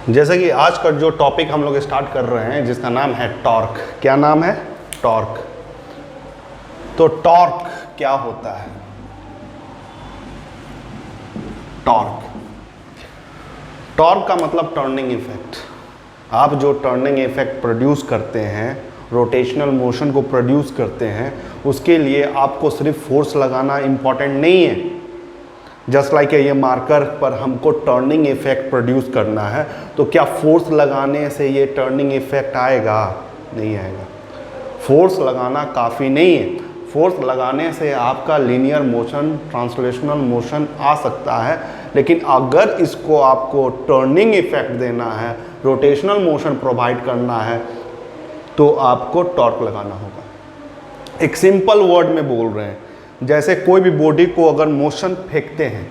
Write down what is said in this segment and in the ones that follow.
जैसे कि आज का जो टॉपिक हम लोग स्टार्ट कर रहे हैं जिसका नाम है टॉर्क। क्या नाम है? टॉर्क। तो टॉर्क क्या होता है? टॉर्क का मतलब टर्निंग इफेक्ट। आप जो टर्निंग इफेक्ट प्रोड्यूस करते हैं, रोटेशनल मोशन को प्रोड्यूस करते हैं, उसके लिए आपको सिर्फ फोर्स लगाना इम्पॉर्टेंट नहीं है। जस्ट लाइक ये मार्कर पर हमको टर्निंग इफेक्ट प्रोड्यूस करना है, तो क्या फोर्स लगाने से ये टर्निंग इफेक्ट आएगा? नहीं आएगा। फोर्स लगाना काफ़ी नहीं है। फोर्स लगाने से आपका लीनियर मोशन, ट्रांसलेशनल मोशन आ सकता है, लेकिन अगर इसको आपको टर्निंग इफेक्ट देना है, रोटेशनल मोशन प्रोवाइड करना है, तो आपको टॉर्क लगाना होगा। एक सिंपल वर्ड में बोल रहे हैं, जैसे कोई भी बॉडी को अगर मोशन फेंकते हैं,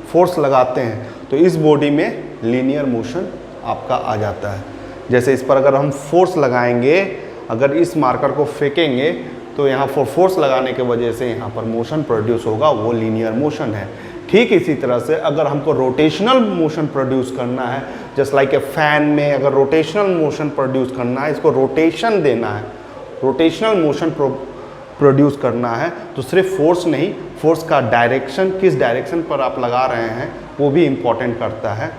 फोर्स लगाते हैं, तो इस बॉडी में लीनियर मोशन आपका आ जाता है। जैसे इस पर अगर हम फोर्स लगाएंगे, अगर इस मार्कर को फेंकेंगे, तो यहाँ फोर्स लगाने की वजह से यहाँ पर मोशन प्रोड्यूस होगा, वो लीनियर मोशन है। ठीक इसी तरह से अगर हमको रोटेशनल मोशन प्रोड्यूस करना है, जस्ट लाइक ए फैन में अगर रोटेशनल मोशन प्रोड्यूस करना है, इसको रोटेशन देना है, रोटेशनल मोशन प्रोड्यूस करना है, तो सिर्फ फोर्स नहीं, फोर्स का डायरेक्शन, किस डायरेक्शन पर आप लगा रहे हैं, वो भी इम्पॉर्टेंट करता है।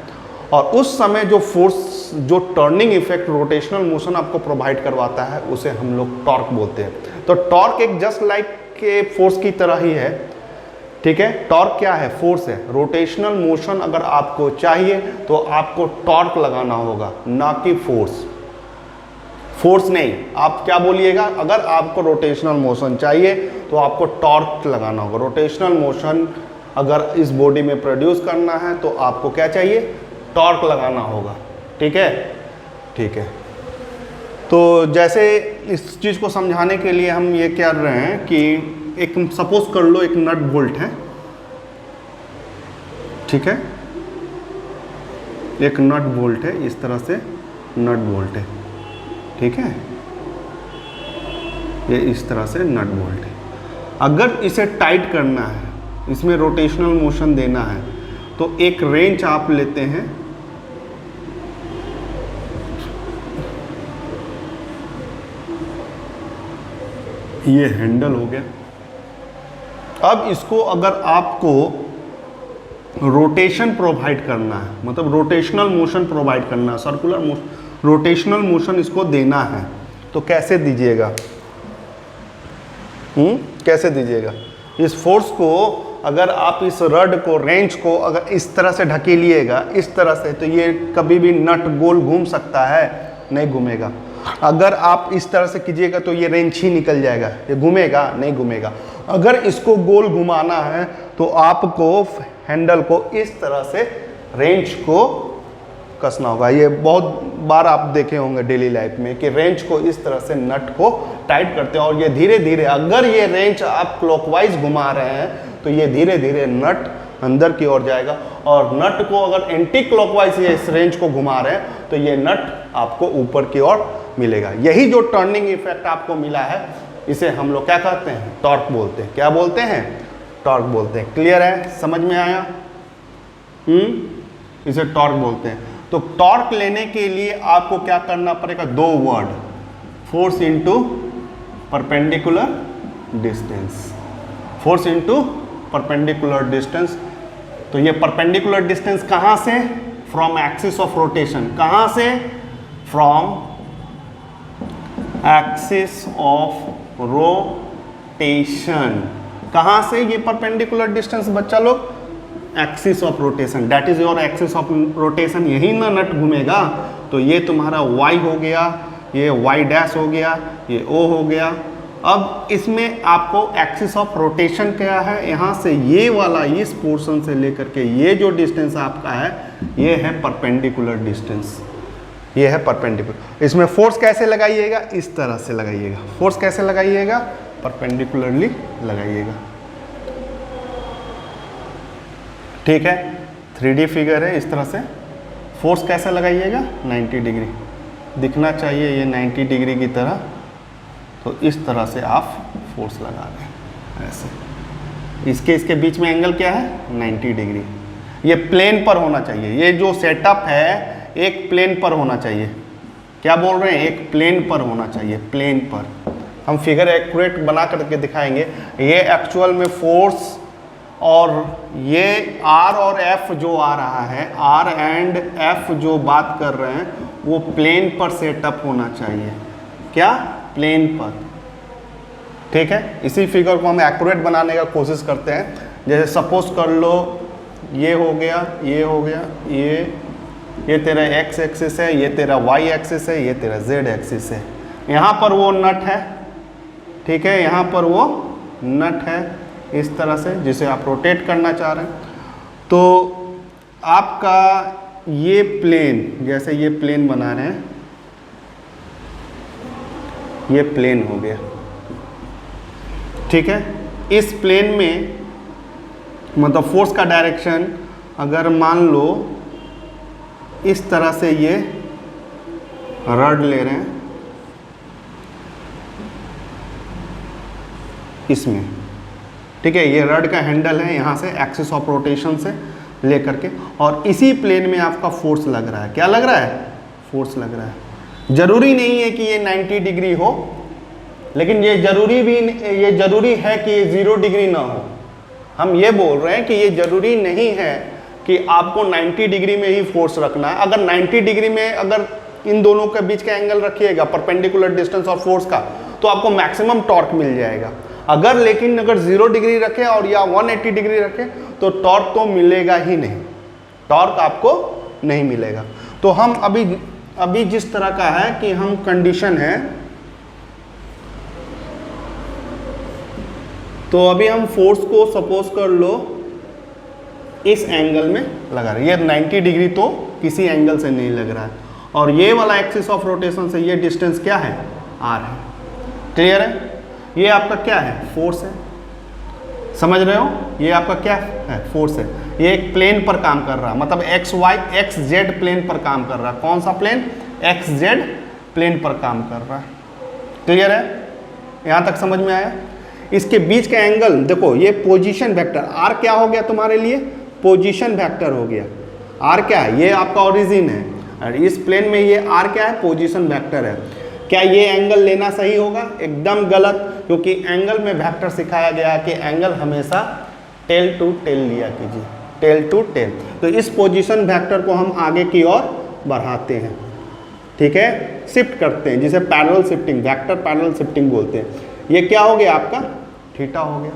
और उस समय जो फोर्स, जो टर्निंग इफेक्ट रोटेशनल मोशन आपको प्रोवाइड करवाता है, उसे हम लोग टॉर्क बोलते हैं। तो टॉर्क एक जस्ट लाइक के फोर्स की तरह ही है। ठीक है, टॉर्क क्या है? फोर्स है। रोटेशनल मोशन अगर आपको चाहिए तो आपको टॉर्क लगाना होगा, ना कि फोर्स। फोर्स नहीं, आप क्या बोलिएगा? अगर आपको रोटेशनल मोशन चाहिए तो आपको टॉर्क लगाना होगा। रोटेशनल मोशन अगर इस बॉडी में प्रोड्यूस करना है तो आपको क्या चाहिए? टॉर्क लगाना होगा। ठीक है, ठीक है। तो जैसे इस चीज़ को समझाने के लिए हम ये कर रहे हैं कि एक सपोज कर लो, एक नट बोल्ट है, ठीक है, एक नट बोल्ट है, इस तरह से नट बोल्ट है, ठीक है, ये इस तरह से नट बोल्ट है। अगर इसे टाइट करना है, इसमें रोटेशनल मोशन देना है, तो एक रेंच आप लेते हैं, ये हैंडल हो गया। अब इसको अगर आपको रोटेशन प्रोवाइड करना है, मतलब रोटेशनल मोशन प्रोवाइड करना है, सर्कुलर मोशन, रोटेशनल मोशन इसको देना है, तो कैसे दीजिएगा? कैसे दीजिएगा? इस फोर्स को अगर आप इस रड को, रेंच को अगर इस तरह से ढकेलिएगा, इस तरह से, तो ये कभी भी नट गोल घूम सकता है? नहीं घूमेगा। अगर आप इस तरह से कीजिएगा तो ये रेंच ही निकल जाएगा, ये घूमेगा? नहीं घूमेगा। अगर इसको गोल घुमाना है तो आपको हैंडल को इस तरह से रेंच को कसना होगा। ये बहुत बार आप देखे होंगे डेली लाइफ में कि रेंच को इस तरह से नट को टाइट करते हैं, और ये धीरे धीरे, अगर ये रेंच आप क्लॉकवाइज घुमा रहे हैं तो ये धीरे धीरे नट अंदर की ओर जाएगा, और नट को अगर एंटी क्लॉकवाइज ये इस रेंच को घुमा रहे हैं तो ये नट आपको ऊपर की ओर मिलेगा। यही जो टर्निंग इफेक्ट आपको मिला है, इसे हम लोग क्या कहते हैं? टॉर्क बोलते हैं। क्या बोलते हैं? टॉर्क बोलते हैं। क्लियर है? समझ में आया? इसे टॉर्क बोलते हैं। तो टॉर्क लेने के लिए आपको क्या करना पड़ेगा? दो word, force into perpendicular distance. Force into perpendicular distance. तो ये परपेंडिकुलर डिस्टेंस कहां से? From axis of rotation. कहां से? From axis of rotation. कहां से ये परपेंडिकुलर डिस्टेंस बच्चा लोग? Axis of rotation, that is your axis of rotation. यही ना नट घूमेगा, तो ये तुम्हारा y हो गया, ये y डैश हो गया, ये o हो गया। अब इसमें आपको एक्सिस ऑफ रोटेशन क्या है? यहाँ से ये वाला, इस पोर्शन से लेकर के ये जो डिस्टेंस आपका है, ये है परपेंडिकुलर डिस्टेंस, ये है परपेंडिकुलर। इसमें फोर्स कैसे लगाइएगा? इस तरह से लगाइएगा। फोर्स कैसे लगाइएगा? परपेंडिकुलरली लगाइएगा। ठीक है, 3D फिगर है, इस तरह से। फोर्स कैसे लगाइएगा? 90 डिग्री दिखना चाहिए, ये 90 डिग्री की तरह। तो इस तरह से आप फोर्स लगा रहे हैं ऐसे। इसके बीच में एंगल क्या है? 90 डिग्री। ये प्लेन पर होना चाहिए। ये जो सेटअप है एक प्लेन पर होना चाहिए। क्या बोल रहे हैं? एक प्लेन पर होना चाहिए, प्लेन पर। हम फिगर एक्यूरेट बना करके दिखाएंगे। ये एक्चुअल में फोर्स और ये आर और एफ जो आ रहा है, आर एंड एफ जो बात कर रहे हैं, वो प्लेन पर सेटअप होना चाहिए। क्या? प्लेन पर। ठीक है, इसी फिगर को हम एक्यूरेट बनाने का कोशिश करते हैं। जैसे सपोज कर लो ये हो गया, ये हो गया, ये तेरा एक्स एक्सिस है, ये तेरा वाई एक्सिस है, ये तेरा जेड एक्सिस है। यहाँ पर वो नट है, ठीक है, यहाँ पर वो नट है इस तरह से, जिसे आप रोटेट करना चाह रहे हैं। तो आपका ये प्लेन, जैसे ये प्लेन बना रहे हैं, ये प्लेन हो गया, ठीक है। इस प्लेन में मतलब फोर्स का डायरेक्शन अगर मान लो इस तरह से ये रड ले रहे हैं इसमें, ठीक है, ये रड का हैंडल है, यहाँ से एक्सिस ऑफ रोटेशन से लेकर के, और इसी प्लेन में आपका फोर्स लग रहा है। क्या लग रहा है? फोर्स लग रहा है। जरूरी नहीं है कि ये 90 डिग्री हो, लेकिन ये जरूरी है कि ये 0 डिग्री ना हो। हम ये बोल रहे हैं कि ये जरूरी नहीं है कि आपको 90 डिग्री में ही फोर्स रखना है। अगर 90 डिग्री में अगर इन दोनों के बीच का एंगल रखिएगा, परपेंडिकुलर डिस्टेंस और फोर्स का, तो आपको मैक्सिमम टॉर्क मिल जाएगा। लेकिन अगर 0 डिग्री रखें और या 180 डिग्री रखें तो टॉर्क तो मिलेगा ही नहीं, टॉर्क आपको नहीं मिलेगा। तो हम अभी जिस तरह का है कि हम कंडीशन है, तो अभी हम फोर्स को सपोज कर लो इस एंगल में लगा रहे हैं। ये 90 डिग्री तो किसी एंगल से नहीं लग रहा है, और ये वाला एक्सिस ऑफ रोटेशन से ये डिस्टेंस क्या है? आर है। क्लियर है? ये आपका क्या है? फोर्स है। समझ रहे हो? ये आपका क्या है? फोर्स है। ये एक प्लेन पर काम कर रहा है, मतलब X Y X Z plane पर काम कर रहा है। कौन सा प्लेन? एक्स जेड प्लेन पर काम कर रहा है। क्लियर है? यहाँ तक समझ में आया? इसके बीच का एंगल देखो, ये पोजीशन वेक्टर आर क्या हो गया तुम्हारे लिए? पोजीशन वेक्टर हो गया। आर क्या है? ये आपका ओरिजिन है, और इस प्लेन में ये आर क्या है? पोजीशन वेक्टर है। क्या ये एंगल लेना सही होगा? एकदम गलत, क्योंकि एंगल में वेक्टर सिखाया गया है कि एंगल हमेशा टेल टू टेल लिया कीजिए, टेल टू टेल। तो इस पोजीशन वेक्टर को हम आगे की ओर बढ़ाते हैं, ठीक है, शिफ्ट करते हैं, जिसे parallel shifting, vector parallel shifting बोलते हैं। ये क्या हो गया? आपका थीटा हो गया।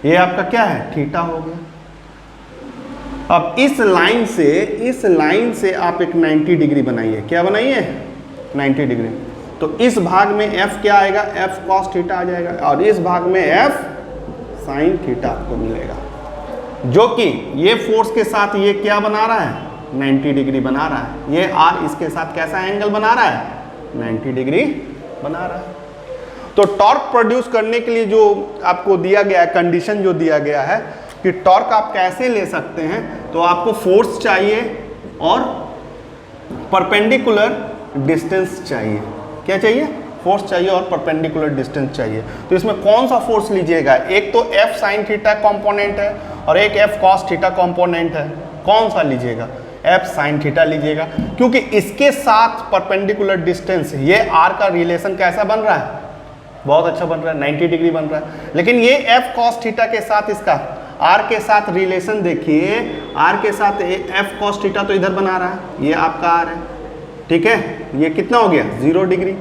ये आपका क्या है? थीटा हो गया। अब इस लाइन से आप एक 90 डिग्री बनाइए। क्या बनाइए? 90 डिग्री। तो इस भाग में f क्या आएगा? f cos थीटा आ जाएगा, और इस भाग में f sin थीटा आपको मिलेगा, जो कि ये फोर्स के साथ ये क्या बना रहा है? 90 डिग्री बना रहा है। ये r इसके साथ कैसा एंगल बना रहा है? 90 डिग्री बना रहा है। तो टॉर्क प्रोड्यूस करने के लिए जो आपको दिया गया है, कंडीशन जो दिया गया है कि टॉर्क आप कैसे ले सकते हैं, तो आपको फोर्स चाहिए और परपेंडिकुलर डिस्टेंस चाहिए। क्या चाहिए? फोर्स चाहिए और परपेंडिकुलर डिस्टेंस चाहिए। तो इसमें कौन सा फोर्स लीजिएगा? एक तो f sin थीटा कंपोनेंट है और एक f cos थीटा कंपोनेंट है। कौन सा लीजिएगा? f sin थीटा लीजिएगा, क्योंकि इसके साथ परपेंडिकुलर डिस्टेंस, ये r का रिलेशन कैसा बन रहा है? बहुत अच्छा बन रहा है, 90 डिग्री बन रहा है। लेकिन ये f cos थीटा के साथ इसका r के साथ रिलेशन देखिए, r के साथ f cos थीटा तो इधर बना रहा है, ये आपका r है, ठीक है। ये कितना हो गया? 0 डिग्री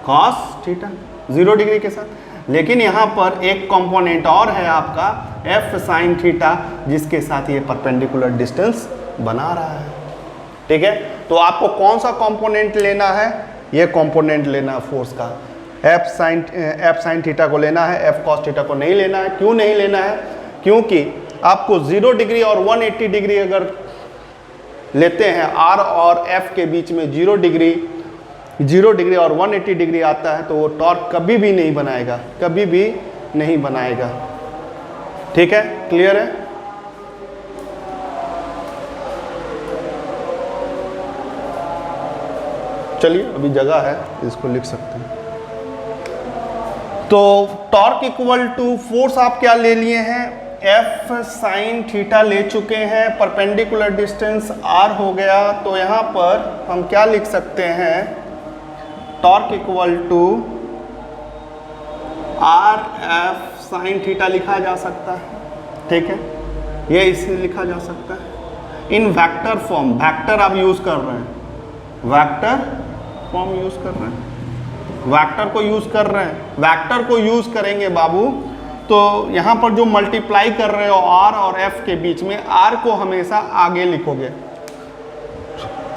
cos थीटा 0 डिग्री के साथ। लेकिन यहाँ पर एक कंपोनेंट और है आपका f sin थीटा, जिसके साथ ये परपेंडिकुलर डिस्टेंस बना रहा है, ठीक है। तो आपको कौन सा कंपोनेंट लेना है? ये कंपोनेंट लेना है फोर्स का। f sin थीटा को लेना है, f cos थीटा को नहीं लेना है। क्यों नहीं लेना है? क्योंकि आपको 0 डिग्री और 180 डिग्री अगर लेते हैं, r और f के बीच में 0 डिग्री और 180 डिग्री आता है, तो वो टॉर्क कभी भी नहीं बनाएगा, कभी भी नहीं बनाएगा, ठीक है। क्लियर है? चलिए, अभी जगह है, इसको लिख सकते हैं। तो टॉर्क इक्वल टू फोर्स आप क्या ले लिए हैं? एफ साइन थीटा ले चुके हैं, परपेंडिकुलर डिस्टेंस आर हो गया, तो यहाँ पर हम क्या लिख सकते हैं, torque equal to R F sine theta लिखा जा सकता है। ठीक है, ये इसे लिखा जा सकता है इन वेक्टर फॉर्म। वेक्टर आप यूज कर रहे हैं, वेक्टर फॉर्म यूज कर रहे हैं, वेक्टर को यूज कर रहे हैं। वेक्टर को यूज करेंगे बाबू, तो यहाँ पर जो मल्टीप्लाई कर रहे हो आर और एफ के बीच में, आर को हमेशा आगे लिखोगे,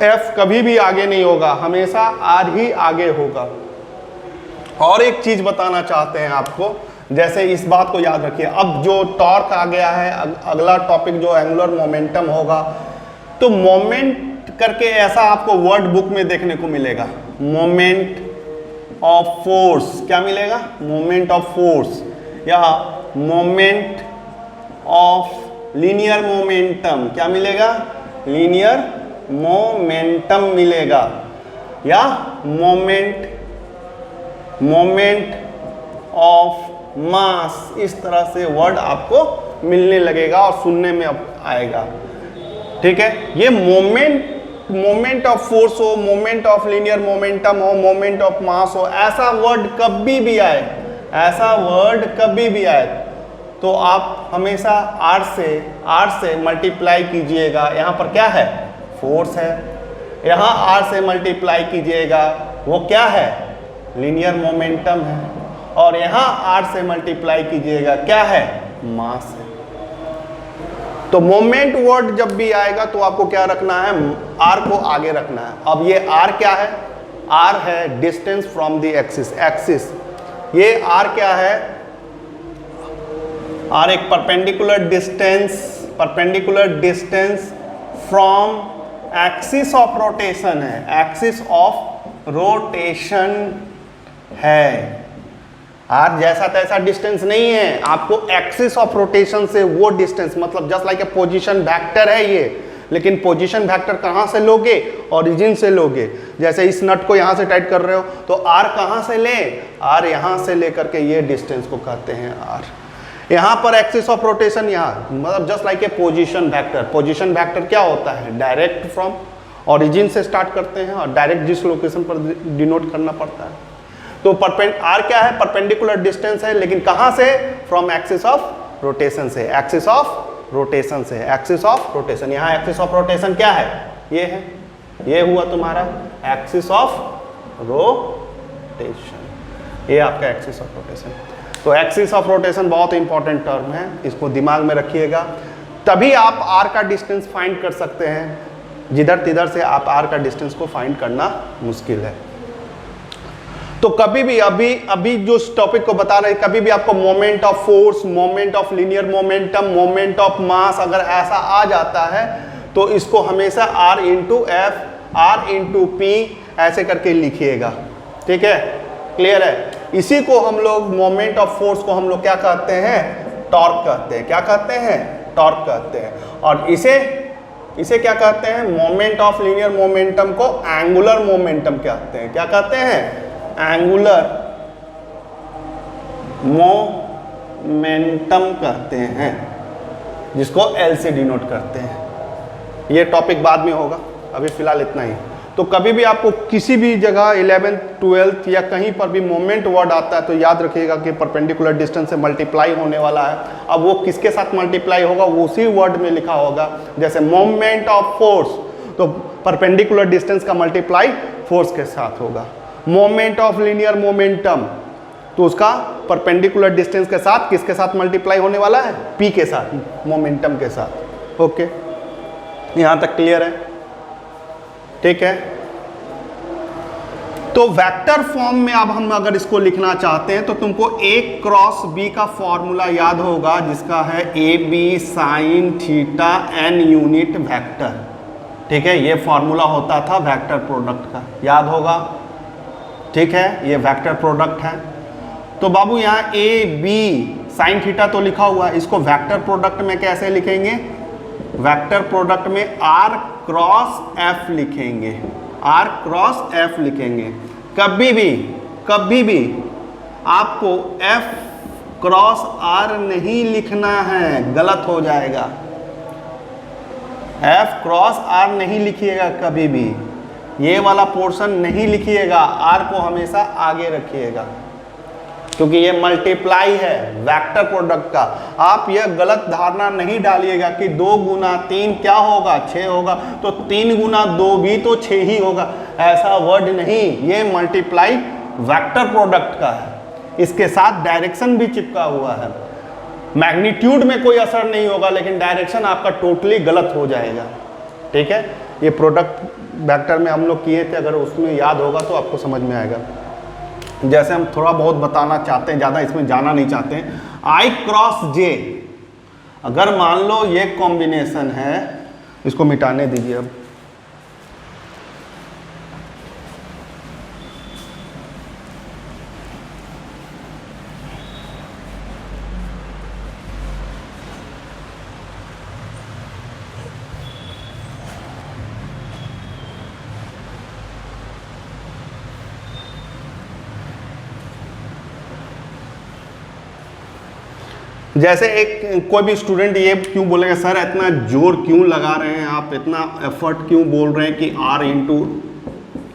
एफ कभी भी आगे नहीं होगा, हमेशा आर ही आगे होगा। और एक चीज बताना चाहते हैं आपको, जैसे इस बात को याद रखिए, अब जो टॉर्क आ गया है, अगला टॉपिक जो एंगुलर मोमेंटम होगा, तो मोमेंट करके ऐसा आपको वर्ड बुक में देखने को मिलेगा, मोमेंट ऑफ फोर्स। क्या मिलेगा? मोमेंट ऑफ फोर्स, या मोमेंट ऑफ लीनियर मोमेंटम। क्या मिलेगा? लीनियर मोमेंटम मिलेगा, या मोमेंट ऑफ मास। इस तरह से वर्ड आपको मिलने लगेगा और सुनने में अब आएगा। ठीक है, ये मोमेंट ऑफ फोर्स हो, मोमेंट ऑफ लीनियर मोमेंटम हो, मोमेंट ऑफ मास हो, ऐसा वर्ड कभी भी आए, ऐसा वर्ड कभी भी आए, तो आप हमेशा आर से मल्टीप्लाई कीजिएगा। यहाँ पर क्या है? फोर्स है। यहाँ आर से मल्टीप्लाई कीजिएगा, वो क्या है? लीनियर मोमेंटम है। और यहाँ आर से मल्टीप्लाई कीजिएगा, क्या है? मास है। तो मोमेंट वर्ड जब भी आएगा तो आपको क्या रखना है? आर को आगे रखना है। अब ये आर क्या है? आर है डिस्टेंस फ्रॉम द एक्सिस। ये आर क्या है? आर एक perpendicular distance from axis of rotation है, एक्सिस ऑफ रोटेशन है। आर जैसा तैसा डिस्टेंस नहीं है, आपको एक्सिस ऑफ रोटेशन से वो डिस्टेंस, मतलब just like a position vector है ये, लेकिन पोजीशन वेक्टर कहाँ से लोगे? ओरिजिन से लोगे। जैसे इस नट को यहाँ से टाइट कर रहे हो तो आर कहाँ से लें? आर यहाँ से लेकर के ये डिस्टेंस को कहते हैं आर। यहाँ पर एक्सिस ऑफ रोटेशन, यहाँ मतलब just like a position vector. Position vector क्या होता है? डायरेक्ट फ्रॉम ओरिजिन से स्टार्ट करते हैं और डायरेक्ट जिस लोकेशन पर डिनोट करना पड़ता है। तो आर क्या है? परपेंडिकुलर डिस्टेंस है, लेकिन कहाँ से? फ्रॉम एक्सिस ऑफ रोटेशन से, एक्सिस ऑफ रोटेशन से, एक्सिस ऑफ रोटेशन। यहाँ एक्सिस ऑफ रोटेशन क्या है? ये है, ये हुआ तुम्हारा एक्सिस ऑफ रोटेशन, ये आपका एक्सिस ऑफ रोटेशन। तो एक्सिस ऑफ रोटेशन बहुत इंपॉर्टेंट टर्म है, इसको दिमाग में रखिएगा, तभी आप आर का डिस्टेंस फाइंड कर सकते हैं। जिधर तिधर से आप आर का डिस्टेंस को फाइंड करना मुश्किल है। तो कभी भी अभी जो टॉपिक को बता रहे, कभी भी आपको moment of force, moment of linear momentum, moment of mass अगर ऐसा आ जाता है तो इसको हमेशा R into F, R into P ऐसे करके लिखिएगा। ठीक है, क्लियर है? इसी को हम लोग मोमेंट ऑफ फोर्स को हम लोग क्या कहते हैं? टॉर्क कहते हैं। क्या कहते हैं? टॉर्क कहते हैं। और इसे क्या कहते हैं? मोमेंट ऑफ लीनियर मोमेंटम को एंगुलर मोमेंटम कहते हैं। क्या कहते हैं? एंगुलर मोमेंटम कहते हैं, जिसको एल से डिनोट करते हैं। ये टॉपिक बाद में होगा, अभी फिलहाल इतना ही। तो कभी भी आपको किसी भी जगह 11th 12th या कहीं पर भी मोमेंट वर्ड आता है तो याद रखिएगा कि परपेंडिकुलर डिस्टेंस से मल्टीप्लाई होने वाला है। अब वो किसके साथ मल्टीप्लाई होगा? वो उसी वर्ड में लिखा होगा। जैसे मोमेंट ऑफ फोर्स, तो परपेंडिकुलर डिस्टेंस का मल्टीप्लाई फोर्स के साथ होगा। मोमेंट ऑफ लीनियर मोमेंटम, तो उसका परपेंडिकुलर डिस्टेंस के साथ किसके साथ मल्टीप्लाई होने वाला है? पी के साथ, मोमेंटम के साथ। ओके, यहां तक क्लियर है? ठीक है। तो वेक्टर फॉर्म में अब हम अगर इसको लिखना चाहते हैं तो तुमको A क्रॉस B का फॉर्मूला याद होगा, जिसका है A B sine theta n unit vector. ठीक है, ये फॉर्मूला होता था वेक्टर प्रोडक्ट का, याद होगा। ठीक है, ये वेक्टर प्रोडक्ट है। तो बाबू यहाँ ए बी साइन थीटा तो लिखा हुआ है, इसको वेक्टर प्रोडक्ट में कैसे लिखेंगे? वेक्टर प्रोडक्ट में आर क्रॉस एफ लिखेंगे, आर क्रॉस एफ लिखेंगे। कभी भी आपको एफ क्रॉस आर नहीं लिखना है, गलत हो जाएगा। एफ क्रॉस आर नहीं लिखिएगा कभी भी, ये वाला पोर्शन नहीं लिखिएगा, आर को हमेशा आगे रखिएगा, क्योंकि ये मल्टीप्लाई है वेक्टर प्रोडक्ट का। आप यह गलत धारणा नहीं डालिएगा कि 2 गुना 3 क्या होगा, 6 होगा, तो 3 गुना 2 भी तो 6 ही होगा, ऐसा वर्ड नहीं, ये मल्टीप्लाई वेक्टर प्रोडक्ट का है, इसके साथ डायरेक्शन भी चिपका हुआ है। मैग्नीट्यूड में कोई असर नहीं होगा, लेकिन डायरेक्शन आपका टोटली गलत हो जाएगा। ठीक है, ये प्रोडक्ट वेक्टर में हम लोग किए थे, अगर उसमें याद होगा तो आपको समझ में आएगा। जैसे हम थोड़ा बहुत बताना चाहते हैं, ज़्यादा इसमें जाना नहीं चाहते हैं। आई क्रॉस जे, अगर मान लो ये कॉम्बिनेशन है, इसको मिटाने दीजिए अब। जैसे एक कोई भी स्टूडेंट ये क्यों बोलेगा, सर इतना जोर क्यों लगा रहे हैं आप, इतना एफर्ट क्यों बोल रहे हैं कि आर इंटू,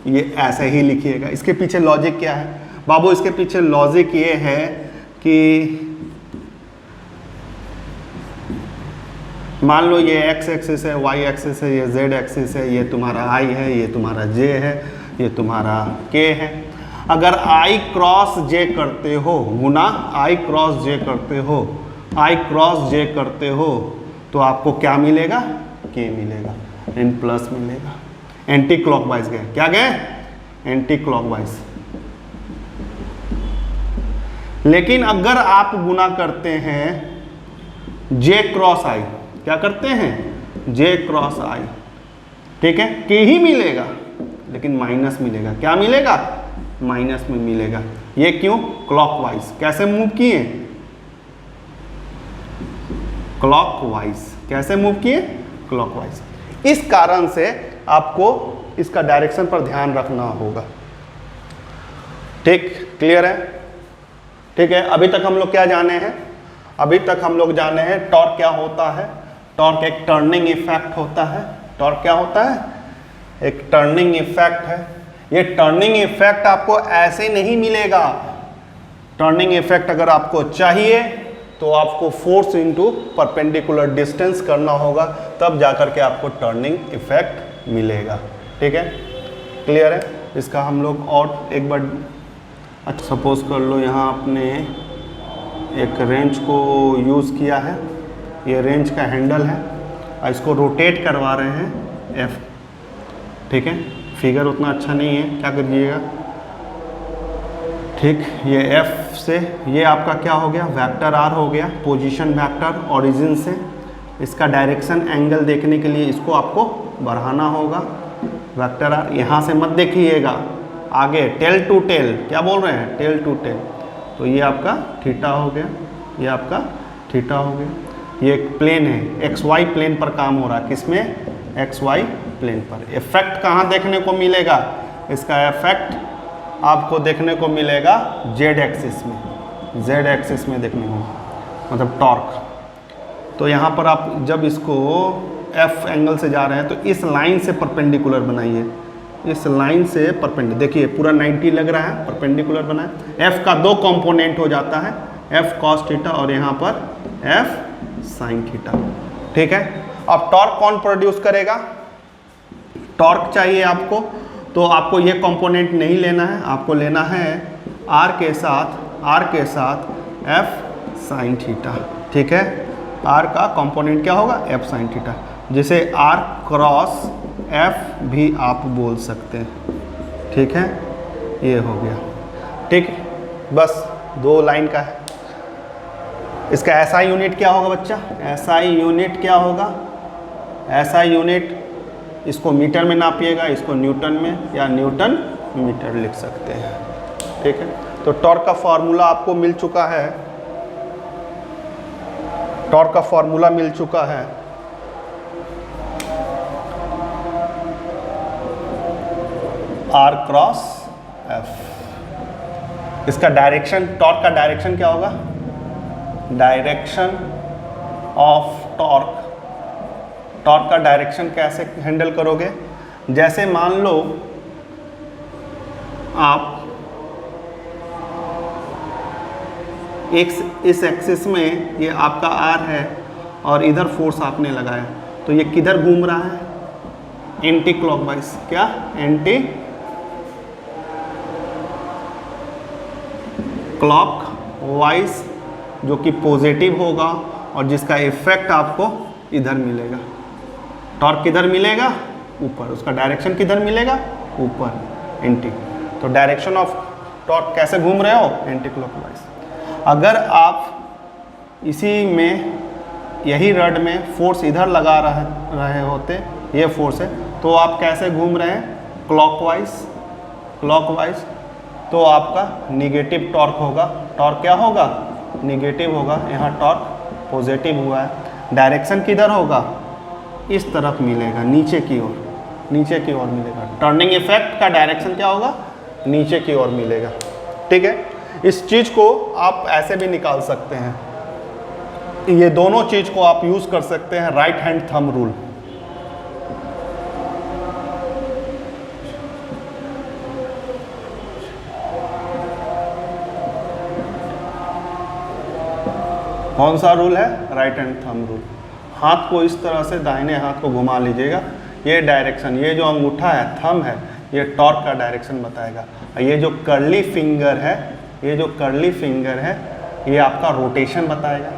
ये ऐसे ही लिखिएगा। इसके पीछे लॉजिक क्या है बाबू? इसके पीछे लॉजिक ये है कि मान लो ये एक्स एक्सिस है, वाई एक्सिस है, ये जेड एक्सिस है, ये तुम्हारा आई है, ये तुम्हारा जे है, ये तुम्हारा के है। अगर आई क्रॉस जे करते हो, गुना आई क्रॉस जे करते हो, आई क्रॉस जे करते हो, तो आपको क्या मिलेगा? के मिलेगा, एन प्लस मिलेगा। एंटी क्लॉकवाइज गए, क्या गए? Anti clockwise. लेकिन अगर आप गुना करते हैं जे क्रॉस आई, क्या करते हैं? जे क्रॉस आई, ठीक है, के ही मिलेगा, लेकिन माइनस मिलेगा। क्या मिलेगा? माइनस में मिलेगा। ये क्यों? क्लॉकवाइज। कैसे मूव किए? क्लॉकवाइज। कैसे मूव किए? क्लॉकवाइज। इस कारण से आपको इसका डायरेक्शन पर ध्यान रखना होगा। ठीक, क्लियर है? ठीक है, अभी तक हम लोग क्या जाने हैं? अभी तक हम लोग जाने हैं टॉर्क क्या होता है। टॉर्क एक टर्निंग इफेक्ट होता है। टॉर्क क्या होता है? एक टर्निंग इफेक्ट है। ये टर्निंग इफेक्ट आपको ऐसे नहीं मिलेगा। टर्निंग इफेक्ट अगर आपको चाहिए तो आपको फोर्स इनटू परपेंडिकुलर डिस्टेंस करना होगा, तब जाकर के आपको टर्निंग इफेक्ट मिलेगा। ठीक है, क्लियर है? इसका हम लोग और एक बार, अच्छा सपोज कर लो यहाँ आपने एक रेंच को यूज़ किया है, ये रेंच का हैंडल है, इसको रोटेट करवा रहे हैं एफ। ठीक है, फिगर उतना अच्छा नहीं है, क्या करिएगा? ठीक, ये एफ से ये आपका क्या हो गया? वेक्टर आर हो गया, पोजीशन वेक्टर ओरिजिन से। इसका डायरेक्शन एंगल देखने के लिए इसको आपको बढ़ाना होगा, वेक्टर आर। यहाँ से मत देखिएगा, आगे टेल टू टेल, क्या बोल रहे हैं? Tail to tail. तो ये आपका थीटा हो गया, ये आपका थीटा हो गया। ये एक प्लेन है, एक्स वाई प्लेन पर काम हो रहा है। किसमें? एक्स वाई प्लेन पर। इफेक्ट कहाँ देखने को मिलेगा? इसका इफेक्ट आपको देखने को मिलेगा जेड एक्सिस में, जेड एक्सिस में देखने को, मतलब टॉर्क। तो यहाँ पर आप जब इसको एफ एंगल से जा रहे हैं तो इस लाइन से परपेंडिकुलर बनाइए, इस लाइन से परपेंडिकुलर। देखिए पूरा 90 लग रहा है, परपेंडिकुलर बना है। एफ का 2 कंपोनेंट हो जाता है, एफ कॉस थीटा और यहाँ पर एफ साइन थीटा। ठीक है, अब टॉर्क कौन प्रोड्यूस करेगा? टॉर्क चाहिए आपको, तो आपको ये कंपोनेंट नहीं लेना है, आपको लेना है आर के साथ एफ साइन थीटा। ठीक है, आर का कंपोनेंट क्या होगा? एफ साइन थीटा, जिसे आर क्रॉस एफ भी आप बोल सकते हैं। ठीक है, ये हो गया। ठीक, बस 2 लाइन का है। इसका एसआई यूनिट क्या होगा बच्चा? एसआई यूनिट क्या होगा? एसआई यूनिट, इसको मीटर में नापिएगा, इसको न्यूटन में या न्यूटन मीटर लिख सकते हैं। ठीक है, तो टॉर्क का फॉर्मूला आपको मिल चुका है, टॉर्क का फॉर्मूला मिल चुका है। R cross F. इसका डायरेक्शन, टॉर्क का डायरेक्शन क्या होगा? डायरेक्शन ऑफ टॉर्क, टॉर्क का डायरेक्शन कैसे हैंडल करोगे? जैसे मान लो आप इस एक्सिस में ये आपका आर है और इधर फोर्स आपने लगाया, तो ये किधर घूम रहा है? Anti clockwise. क्या? एंटी क्लॉकवाइज, जो कि पॉजिटिव होगा और जिसका इफेक्ट आपको इधर मिलेगा। टॉर्क किधर मिलेगा? ऊपर। उसका डायरेक्शन किधर मिलेगा? ऊपर, एंटी। तो डायरेक्शन ऑफ टॉर्क कैसे घूम रहे हो? Anti clockwise. अगर आप इसी में, यही रड में फोर्स इधर लगा रहे होते, ये फोर्स है, तो आप कैसे घूम रहे हैं? क्लॉकवाइज। क्लॉकवाइज तो आपका निगेटिव टॉर्क होगा। टॉर्क क्या होगा? निगेटिव होगा। यहाँ टॉर्क पॉजिटिव हुआ है। डायरेक्शन किधर होगा? इस तरफ मिलेगा, नीचे की ओर, नीचे की ओर मिलेगा। टर्निंग इफेक्ट का डायरेक्शन क्या होगा? नीचे की ओर मिलेगा। ठीक है, इस चीज़ को आप ऐसे भी निकाल सकते हैं। ये दोनों चीज़ को आप यूज़ कर सकते हैं, राइट हैंड थंब रूल। कौन सा रूल है? Right hand thumb rule. हाथ को इस तरह से दाहिने हाथ को घुमा लीजिएगा। ये डायरेक्शन, ये जो अंगूठा है, थंब है, ये टॉर्क का डायरेक्शन बताएगा। और ये जो कर्ली फिंगर है, ये जो कर्ली फिंगर है, ये आपका रोटेशन बताएगा।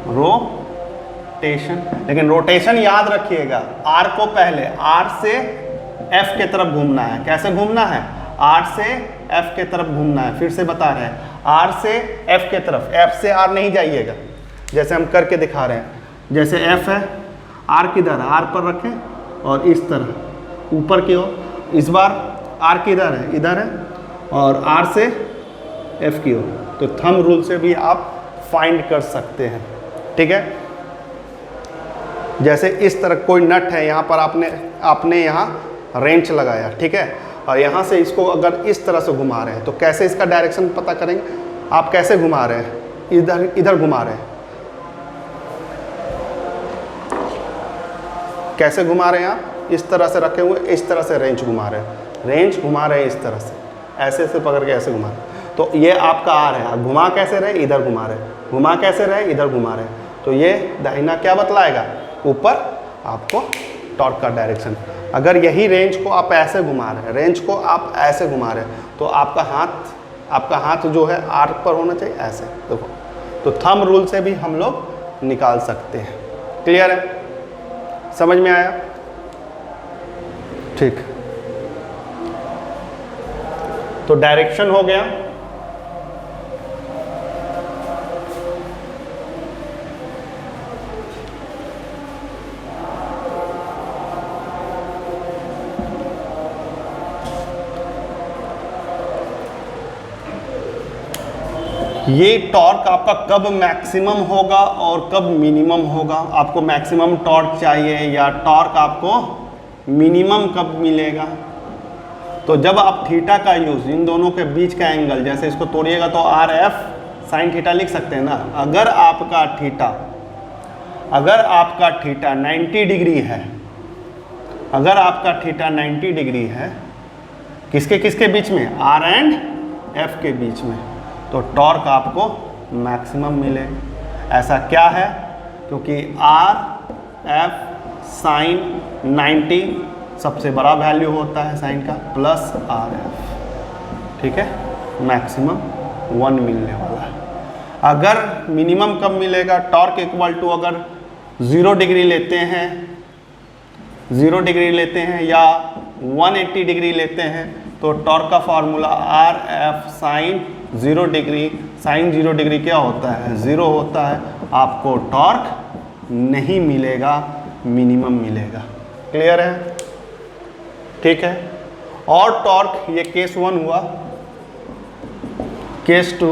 रोटेशन। लेकिन रोटेशन याद रखिएगा, आर को पहले आर से एफ के तरफ घूमना है। कैसे घूमना है? आर से एफ के तरफ घूमना है। फिर से बता रहे हैं, आर से एफ के तरफ, एफ से आर नहीं जाइएगा। जैसे हम करके दिखा रहे हैं, जैसे एफ है, आर किधर है? आर पर रखें और इस तरह ऊपर की ओर। इस बार आर किधर है? इधर है, और आर से एफ की ओर। तो थंब रूल से भी आप फाइंड कर सकते हैं। ठीक है, जैसे इस तरह कोई नट है, यहाँ पर आपने यहाँ रेंच लगाया, ठीक है, और यहाँ से इसको अगर इस तरह से घुमा रहे हैं, तो कैसे इसका डायरेक्शन पता करेंगे? आप कैसे घुमा रहे हैं? इधर घुमा रहे हैं। कैसे घुमा रहे हैं आप? इस तरह से रखे हुए, इस तरह से रेंच घुमा रहे हैं। रेंच घुमा रहे हैं इस तरह से, ऐसे से पकड़ के ऐसे घुमा रहे हैं। तो ये आपका आर है। आप घुमा कैसे रहे? इधर घुमा रहे हैं। घुमा कैसे रहे? इधर घुमा रहे हैं। तो ये दाहिना क्या बतलाएगा? ऊपर आपको टॉर्क का डायरेक्शन। अगर यही रेंज को आप ऐसे घुमा रहे हैं, रेंज को आप ऐसे घुमा रहे हैं, तो आपका हाथ जो है आर पर होना चाहिए, ऐसे। देखो, तो थंब रूल से भी हम लोग निकाल सकते हैं। क्लियर है? समझ में आया? ठीक। तो डायरेक्शन हो गया। ये टॉर्क आपका कब मैक्सिमम होगा और कब मिनिमम होगा? आपको मैक्सिमम टॉर्क चाहिए या टॉर्क आपको मिनिमम कब मिलेगा? तो जब आप थीटा का यूज़, इन दोनों के बीच का एंगल, जैसे इसको तोड़िएगा तो आर एफ साइन थीटा लिख सकते हैं ना। अगर आपका थीटा 90 डिग्री है, अगर आपका थीटा 90 डिग्री है, किसके बीच में? आर एंड एफ के बीच में, तो टॉर्क आपको मैक्सिमम मिलेगा। ऐसा क्या है? क्योंकि आर एफ साइन 90 सबसे बड़ा वैल्यू होता है साइन का, प्लस आर एफ। ठीक है, मैक्सिमम 1 मिलने वाला है। अगर मिनिमम कब मिलेगा? टॉर्क इक्वल टू, अगर 0 डिग्री लेते हैं, 0 डिग्री लेते हैं या 180 डिग्री लेते हैं, तो टॉर्क का formula R F sine 0 degree. Sine 0 degree क्या होता है? 0 होता है। आपको टॉर्क नहीं मिलेगा, मिनिमम मिलेगा। क्लियर है? ठीक है। और टॉर्क, ये केस 1 हुआ। केस 2,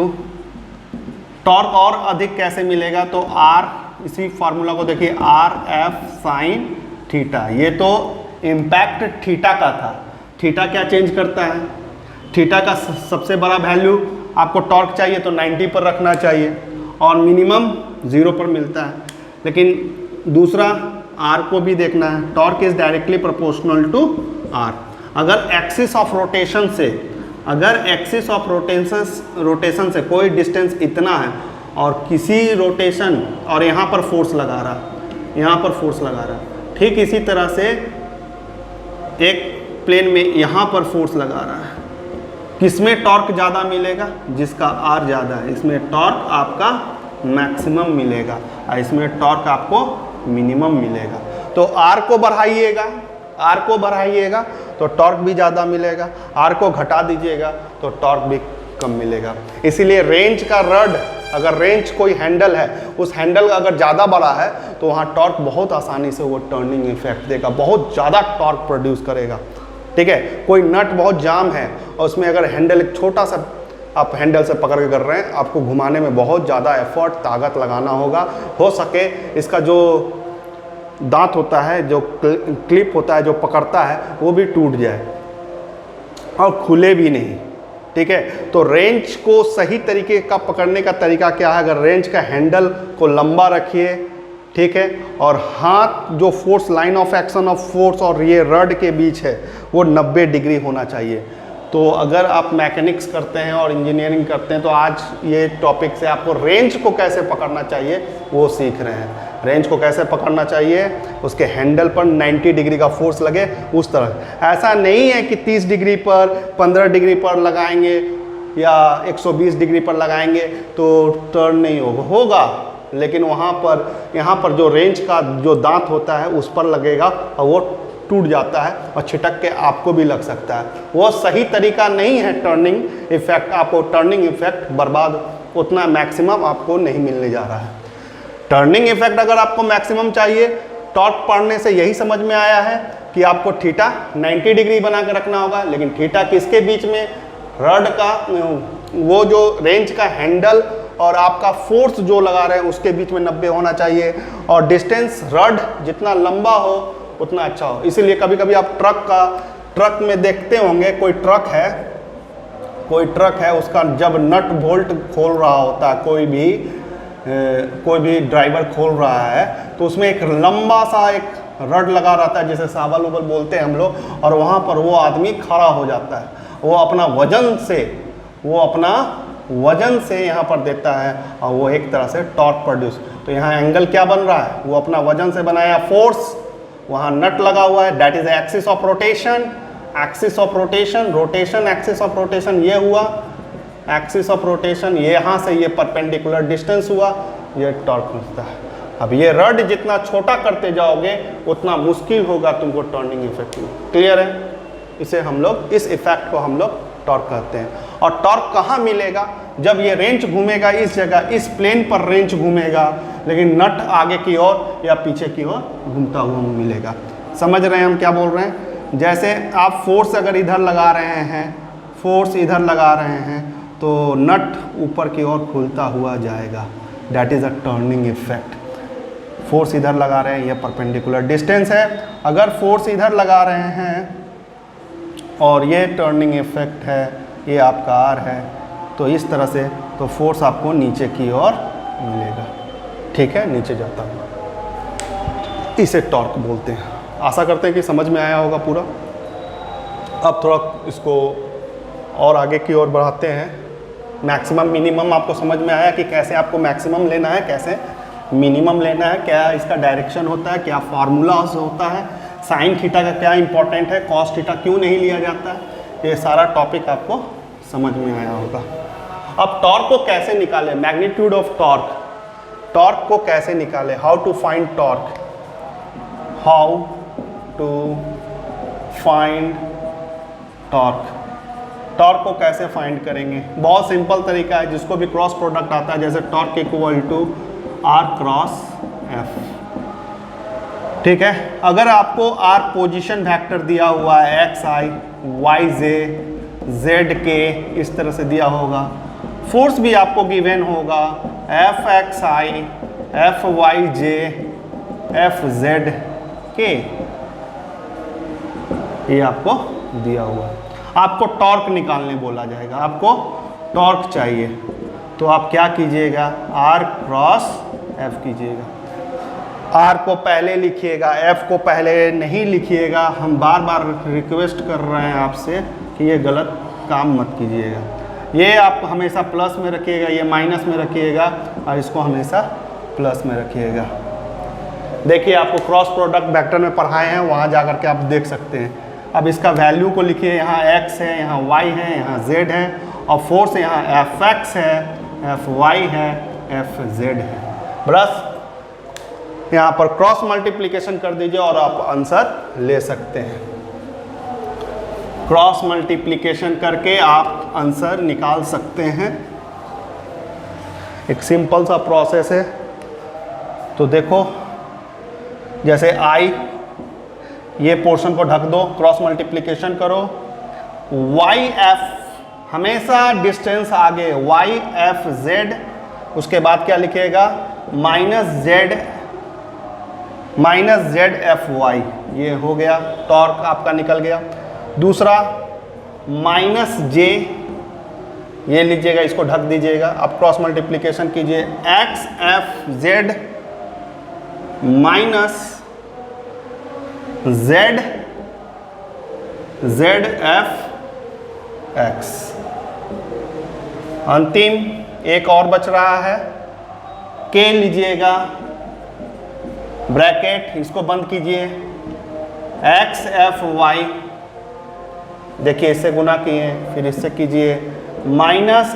टॉर्क और अधिक कैसे मिलेगा? तो आर, इसी फार्मूला को देखिए, आर एफ साइन थीटा। ये तो इम्पैक्ट थीटा का था। थीटा क्या चेंज करता है? थीटा का सबसे बड़ा वैल्यू आपको टॉर्क चाहिए तो 90 पर रखना चाहिए, और मिनिमम 0 पर मिलता है। लेकिन दूसरा आर को भी देखना है, torque is directly proportional to R. अगर एक्सिस ऑफ रोटेशन से, अगर एक्सिस ऑफ रोटेशन से कोई डिस्टेंस इतना है और किसी रोटेशन और यहाँ पर फोर्स लगा रहा, यहाँ पर फोर्स लगा रहा, ठीक इसी तरह से एक प्लेन में यहाँ पर फोर्स लगा रहा है, किसमें टॉर्क ज़्यादा मिलेगा? जिसका आर ज़्यादा है, इसमें टॉर्क आपका मैक्सिमम मिलेगा और इसमें टॉर्क आपको मिनिमम मिलेगा। तो आर को बढ़ाइएगा, आर को बढ़ाइएगा तो टॉर्क भी ज़्यादा मिलेगा, आर को घटा दीजिएगा तो टॉर्क भी कम मिलेगा। इसीलिए रेंज का रड, अगर रेंज कोई हैंडल है, उस हैंडल का अगर ज़्यादा बड़ा है तो वहाँ टॉर्क बहुत आसानी से वो टर्निंग इफेक्ट देगा, बहुत ज़्यादा टॉर्क प्रोड्यूस करेगा। ठीक है, कोई नट बहुत जाम है और उसमें अगर हैंडल एक छोटा सा आप हैंडल से पकड़ के कर रहे हैं, आपको घुमाने में बहुत ज़्यादा एफर्ट, ताकत लगाना होगा। हो सके इसका जो दांत होता है, जो क्लिप होता है जो पकड़ता है, वो भी टूट जाए और खुले भी नहीं। ठीक है, तो रेंज को सही तरीके का पकड़ने का तरीका क्या है? अगर रेंज का हैंडल को लंबा रखिए, ठीक है, और हाथ जो force, line of action of force और ये रड के बीच है वो 90 डिग्री होना चाहिए। तो अगर आप मैकेनिक्स करते हैं और इंजीनियरिंग करते हैं तो आज ये टॉपिक से आपको रेंज को कैसे पकड़ना चाहिए वो सीख रहे हैं। रेंज को कैसे पकड़ना चाहिए, उसके हैंडल पर 90 डिग्री का फोर्स लगे उस तरह। ऐसा नहीं है कि 30 डिग्री पर, 15 डिग्री पर लगाएंगे या 120 डिग्री पर लगाएंगे तो टर्न नहीं होगा, लेकिन वहाँ पर, यहाँ पर जो रेंज का जो दांत होता है उस पर लगेगा और वो टूट जाता है और छिटक के आपको भी लग सकता है। वो सही तरीका नहीं है टर्निंग इफेक्ट। आपको टर्निंग इफेक्ट बर्बाद, उतना मैक्सिमम आपको नहीं मिलने जा रहा है। टर्निंग इफेक्ट अगर आपको मैक्सिमम चाहिए, टॉर्क पढ़ने से यही समझ में आया है कि आपको थीटा 90 डिग्री बना के रखना होगा। लेकिन थीटा किसके बीच में? रड का, वो जो रेंज का हैंडल और आपका फोर्स जो लगा रहे हैं उसके बीच में 90 होना चाहिए। और डिस्टेंस रड जितना लंबा हो उतना अच्छा हो। इसीलिए कभी कभी आप ट्रक में देखते होंगे, कोई ट्रक है उसका जब नट बोल्ट खोल रहा होता है, कोई भी ड्राइवर खोल रहा है तो उसमें एक लंबा सा एक रड लगा रहता है जिसे सावल उबल बोलते हैं हम लोग, और वहाँ पर वो आदमी खड़ा हो जाता है। वो अपना वजन से यहाँ पर देता है और वो एक तरह से टॉर्क प्रोड्यूस। तो यहाँ एंगल क्या बन रहा है? वो अपना वजन से बनाया फोर्स, वहाँ नट लगा हुआ है, that is axis of rotation. Axis of rotation, rotation axis of rotation ये हुआ, एक्सिस ऑफ रोटेशन ये यहाँ से ये परपेंडिकुलर डिस्टेंस हुआ, ये टॉर्क होता है। अब ये रड जितना छोटा करते जाओगे उतना मुश्किल होगा तुमको टर्निंग इफेक्ट में। क्लियर है? इसे हम लोग, इस इफेक्ट को हम लोग टॉर्क कहते हैं। और टॉर्क कहाँ मिलेगा? जब ये रेंच घूमेगा इस जगह, इस प्लेन पर रेंच घूमेगा, लेकिन नट आगे की ओर या पीछे की ओर घूमता हुआ मिलेगा। समझ रहे हैं हम क्या बोल रहे हैं? जैसे आप फोर्स अगर इधर लगा रहे हैं, फोर्स इधर लगा रहे हैं तो नट ऊपर की ओर खुलता हुआ जाएगा, that is a turning effect. Force इधर लगा रहे हैं, ये परपेंडिकुलर डिस्टेंस है। अगर फोर्स इधर लगा रहे हैं और ये टर्निंग इफेक्ट है, ये आपका आर है, तो इस तरह से तो फोर्स आपको नीचे की ओर मिलेगा। ठीक है, नीचे जाता हूँ, इसे टॉर्क बोलते हैं। आशा करते हैं कि समझ में आया होगा पूरा। अब थोड़ा इसको और आगे की ओर बढ़ाते हैं। मैक्सिमम मिनिमम आपको समझ में आया कि कैसे आपको मैक्सिमम लेना है, कैसे मिनिमम लेना है, क्या इसका डायरेक्शन होता है, क्या फार्मूला होता है, साइन थीटा का क्या इंपॉर्टेंट है, कॉस थीटा क्यों नहीं लिया जाता है, ये सारा टॉपिक आपको समझ में आया होगा। अब टॉर्क को कैसे निकालें? मैग्नीट्यूड ऑफ टॉर्क, टॉर्क को कैसे निकालें? How to find torque, how to find torque. Torque को कैसे फाइंड करेंगे? बहुत सिंपल तरीका है, जिसको भी क्रॉस प्रोडक्ट आता है, जैसे torque equal to R cross F. ठीक है, अगर आपको आर पोजीशन वेक्टर दिया हुआ है, एक्स आई वाई जे जेड के, इस तरह से दिया होगा, फोर्स भी आपको गिवन होगा, F X I F Y J F Z K, ये आपको दिया हुआ। आपको टॉर्क निकालने बोला जाएगा, आपको टॉर्क चाहिए। तो आप क्या कीजिएगा, R क्रॉस F कीजिएगा। R को पहले लिखिएगा, F को पहले नहीं लिखिएगा। हम बार बार रिक्वेस्ट कर रहे हैं आपसे कि ये गलत काम मत कीजिएगा। ये आप हमेशा प्लस में रखिएगा, ये माइनस में रखिएगा, और इसको हमेशा प्लस में रखिएगा। देखिए आपको क्रॉस प्रोडक्ट वेक्टर में पढ़ाए हैं, वहाँ जा कर के आप देख सकते हैं। अब इसका वैल्यू को लिखिए, यहाँ x है, यहाँ y है, यहाँ z है, और फोर्स यहाँ fx है, fy है, fz है। बस यहाँ पर क्रॉस मल्टीप्लिकेशन कर दीजिए और आप आंसर ले सकते हैं। क्रॉस मल्टीप्लिकेशन करके आप आंसर निकाल सकते हैं। एक सिंपल सा प्रोसेस है। तो देखो, जैसे i, ये पोर्शन को ढक दो, क्रॉस मल्टीप्लिकेशन करो, वाई एफ हमेशा डिस्टेंस आगे, वाई एफ जेड, उसके बाद क्या लिखिएगा, माइनस जेड एफ वाई, ये हो गया, टॉर्क आपका निकल गया। दूसरा माइनस जे, ये लीजिएगा, इसको ढक दीजिएगा। अब क्रॉस मल्टीप्लिकेशन कीजिए, x F Z minus Z F x. अंतिम एक और बच रहा है, के लीजिएगा, ब्रैकेट, इसको बंद कीजिए, एक्स एफ वाई, देखिए इससे गुना किए, फिर इससे कीजिए, माइनस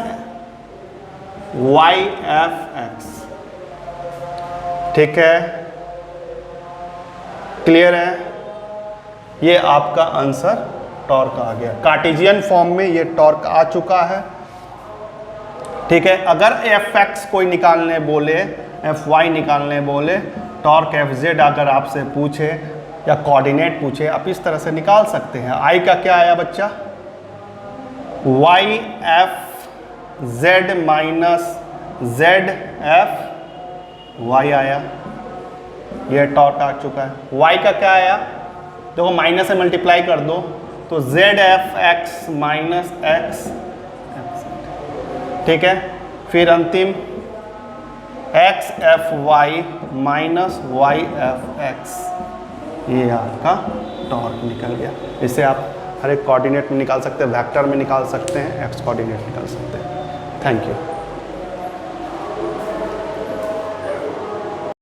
वाई एफ एक्स। ठीक है, क्लियर है? ये आपका आंसर टॉर्क आ गया। कार्टेशियन फॉर्म में ये टॉर्क आ चुका है। ठीक है, अगर एफ एक्स कोई निकालने बोले, एफ वाई निकालने बोले, टॉर्क एफ जेड अगर आपसे पूछे या कोऑर्डिनेट पूछे, आप इस तरह से निकाल सकते हैं। आई का क्या आया बच्चा, Y F Z minus Z F Y आया, यह टॉर्क आ चुका है। वाई का क्या आया, देखो माइनस से मल्टीप्लाई कर दो तो Z F X minus X. ठीक है, फिर अंतिम X F Y minus Y F X, ये आपका टॉर्क निकल गया। इससे आप हर एक कोऑर्डिनेट में निकाल सकते हैं, वेक्टर में निकाल सकते हैं, एक्स कोऑर्डिनेट निकाल सकते हैं। Thank you.